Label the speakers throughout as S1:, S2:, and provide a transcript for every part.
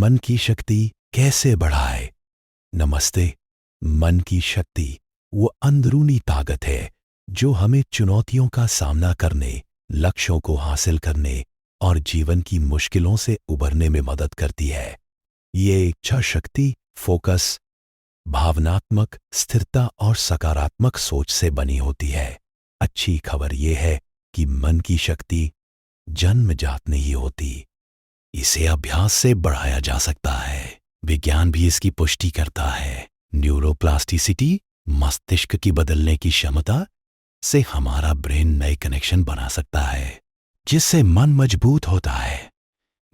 S1: मन की शक्ति कैसे बढ़ाए। नमस्ते। मन की शक्ति वो अंदरूनी ताकत है जो हमें चुनौतियों का सामना करने, लक्ष्यों को हासिल करने और जीवन की मुश्किलों से उबरने में मदद करती है। ये इच्छा शक्ति, फोकस, भावनात्मक स्थिरता और सकारात्मक सोच से बनी होती है। अच्छी खबर यह है कि मन की शक्ति जन्मजात नहीं होती, इसे अभ्यास से बढ़ाया जा सकता है। विज्ञान भी इसकी पुष्टि करता है। न्यूरोप्लास्टिसिटी, मस्तिष्क की बदलने की क्षमता से हमारा ब्रेन नए कनेक्शन बना सकता है, जिससे मन मजबूत होता है।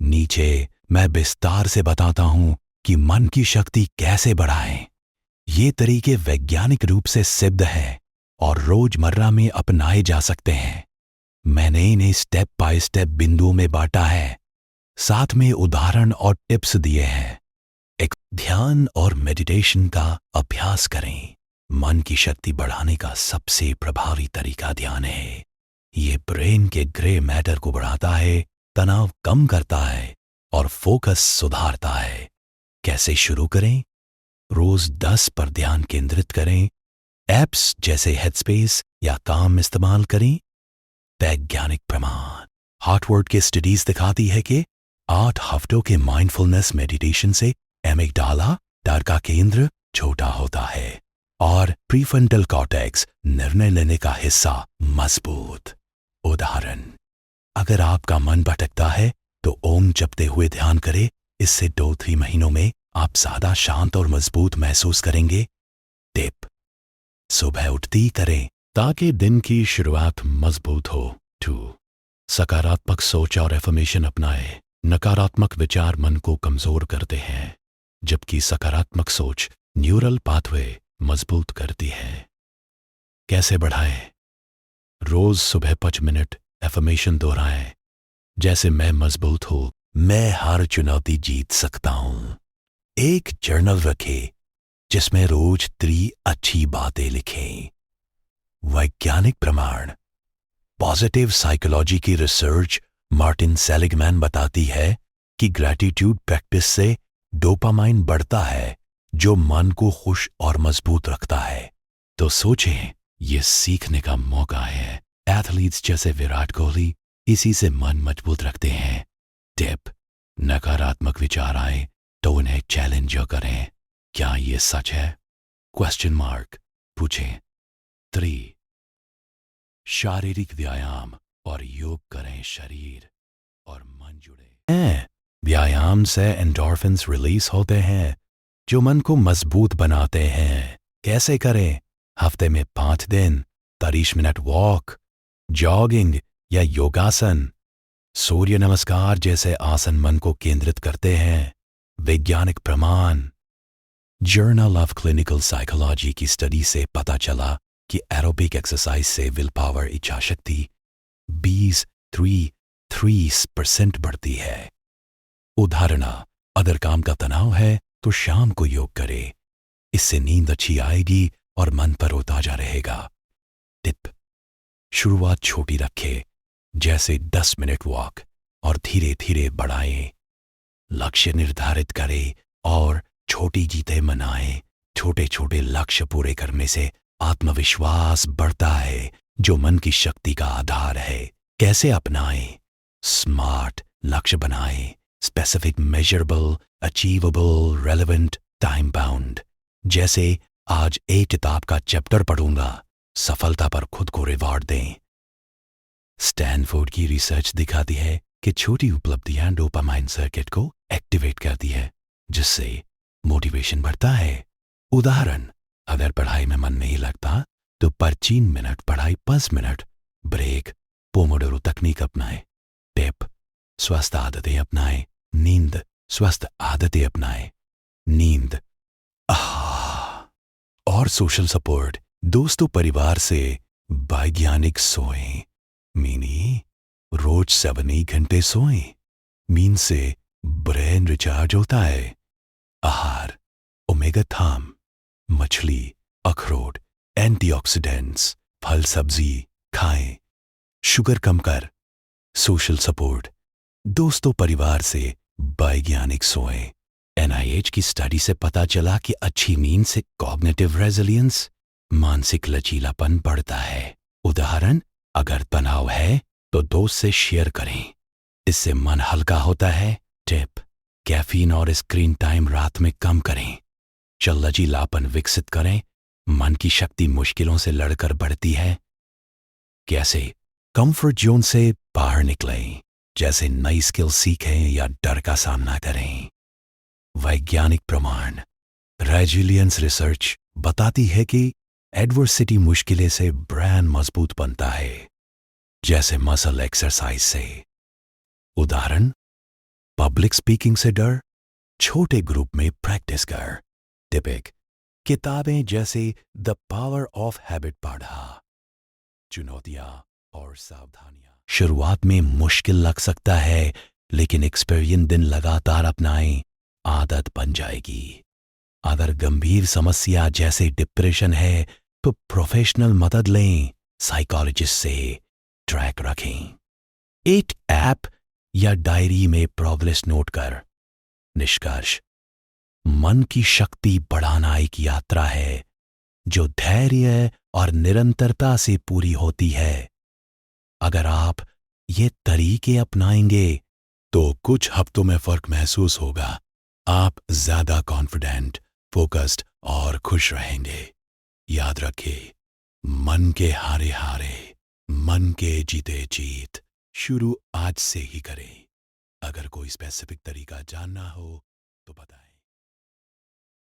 S1: नीचे मैं विस्तार से बताता हूं कि मन की शक्ति कैसे बढ़ाएं। ये तरीके वैज्ञानिक रूप से सिद्ध हैं और रोजमर्रा में अपनाए जा सकते हैं। मैंने इन्हें स्टेप बाय स्टेप बिंदुओं में बांटा है, साथ में उदाहरण और टिप्स दिए हैं। एक, ध्यान और मेडिटेशन का अभ्यास करें। मन की शक्ति बढ़ाने का सबसे प्रभावी तरीका ध्यान है। ये ब्रेन के ग्रे मैटर को बढ़ाता है, तनाव कम करता है और फोकस सुधारता है। कैसे शुरू करें? रोज 10 पर ध्यान केंद्रित करें। ऐप्स जैसे हेडस्पेस या काम इस्तेमाल करें। वैज्ञानिक प्रमाण, हार्टवर्ड की स्टडीज दिखाती है कि 8 हफ्तों के माइंडफुलनेस मेडिटेशन से एमिगडाला, डर का केंद्र, छोटा होता है और प्रीफ्रंटल कॉर्टेक्स, निर्णय लेने का हिस्सा, मजबूत। उदाहरण, अगर आपका मन भटकता है तो ओम जपते हुए ध्यान करें। इससे 2-3 महीनों में आप ज्यादा शांत और मजबूत महसूस करेंगे। टिप, सुबह उठते ही करें ताकि दिन की शुरुआत मजबूत हो। 2, सकारात्मक सोच और एफर्मेशन अपनाएं। नकारात्मक विचार मन को कमजोर करते हैं, जबकि सकारात्मक सोच न्यूरल पाथवे मजबूत करती है। कैसे बढ़ाएं? रोज सुबह 5 मिनट एफर्मेशन दोहराएं, जैसे मैं मजबूत हूं, मैं हर चुनौती जीत सकता हूं। एक जर्नल रखें जिसमें रोज 3 अच्छी बातें लिखें। वैज्ञानिक प्रमाण, पॉजिटिव साइकोलॉजी की रिसर्च मार्टिन सेलिगमैन बताती है कि ग्रैटिट्यूड प्रैक्टिस से डोपामाइन बढ़ता है, जो मन को खुश और मजबूत रखता है। तो सोचें, ये सीखने का मौका है। एथलीट्स जैसे विराट कोहली इसी से मन मजबूत रखते हैं। टिप, नकारात्मक विचार आए तो उन्हें चैलेंज करें। क्या ये सच है? क्वेश्चन मार्क पूछें। 3, शारीरिक व्यायाम और योग करें। शरीर और मन जुड़े। व्यायाम से एंडोर्फिन्स रिलीज होते हैं जो मन को मजबूत बनाते हैं। कैसे करें? हफ्ते में 5 दिन 30 मिनट वॉक, जॉगिंग या योगासन, सूर्य नमस्कार जैसे आसन मन को केंद्रित करते हैं। वैज्ञानिक प्रमाण, जर्नल ऑफ क्लिनिकल साइकोलॉजी की स्टडी से पता चला कि एरोबिक एक्सरसाइज से विल पावर, इच्छा शक्ति 23% बढ़ती है। उदाहरण, अगर काम का तनाव है तो शाम को योग करें, इससे नींद अच्छी आएगी और मन तरोताजा रहेगा। टिप, शुरुआत छोटी रखें, जैसे 10 मिनट वॉक, और धीरे धीरे बढ़ाएं। लक्ष्य निर्धारित करें और छोटी जीतें मनाएं। छोटे छोटे लक्ष्य पूरे करने से आत्मविश्वास बढ़ता है, जो मन की शक्ति का आधार है। कैसे अपनाएं? स्मार्ट लक्ष्य बनाएं, specific, measurable, achievable, relevant, time bound. जैसे आज एक किताब का चैप्टर पढ़ूंगा। सफलता पर खुद को रिवॉर्ड दें। स्टैनफोर्ड की रिसर्च दिखाती है कि छोटी उपलब्धियां डोपामाइन सर्किट को एक्टिवेट करती है, जिससे मोटिवेशन बढ़ता है। उदाहरण, अगर पढ़ाई में मन नहीं लगता तो 25 मिनट पढ़ाई, 5 मिनट ब्रेक, पोमोडोरो तकनीक अपनाएं। टिप, स्वस्थ आदतें अपनाएं। नींद, स्वस्थ आदतें अपनाएं। नींद और सोशल सपोर्ट, दोस्तों परिवार से वैज्ञानिक सोएं। मीनी, रोज 7-8 घंटे सोएं। मीन से ब्रेन रिचार्ज होता है। आहार, ओमेगा 3, मछली, अखरोट, एंटीऑक्सीडेंट्स, फल सब्जी खाएं। शुगर कम कर। सोशल सपोर्ट, दोस्तों परिवार से वैज्ञानिक सोएं। एनआईएच की स्टडी से पता चला कि अच्छी नींद से कॉग्निटिव रेजिलियंस, मानसिक लचीलापन बढ़ता है। उदाहरण, अगर तनाव है तो दोस्त से शेयर करें, इससे मन हल्का होता है। टिप, कैफीन और स्क्रीन टाइम रात में कम करें। लचीलापन विकसित करें, मन की शक्ति मुश्किलों से लड़कर बढ़ती है। कैसे? कंफर्ट जोन से बाहर निकलें, जैसे नई स्किल सीखें या डर का सामना करें। वैज्ञानिक प्रमाण, रेजिलियंस रिसर्च बताती है कि एडवर्सिटी मुश्किलें से ब्रेन मजबूत बनता है, जैसे मसल एक्सरसाइज से। उदाहरण, पब्लिक स्पीकिंग से डर, छोटे ग्रुप में प्रैक्टिस कर। टिपिक, किताबें जैसे द पावर ऑफ हैबिट पढ़ा। चुनौतियां और सावधानियां, शुरुआत में मुश्किल लग सकता है, लेकिन एक्सपीरियंस दिन लगातार अपनाएं, आदत बन जाएगी। अगर गंभीर समस्या जैसे डिप्रेशन है तो प्रोफेशनल मदद लें, साइकोलॉजिस्ट से। ट्रैक रखें, एक ऐप या डायरी में प्रोग्रेस नोट कर। निष्कर्ष, मन की शक्ति बढ़ाना एक यात्रा है जो धैर्य और निरंतरता से पूरी होती है। अगर आप ये तरीके अपनाएंगे तो कुछ हफ्तों में फर्क महसूस होगा। आप ज्यादा कॉन्फिडेंट, फोकस्ड और खुश रहेंगे। याद रखिए, मन के हारे हारे, मन के जीते जीत। शुरू आज से ही करें। अगर कोई स्पेसिफिक तरीका जानना हो तो बताएं।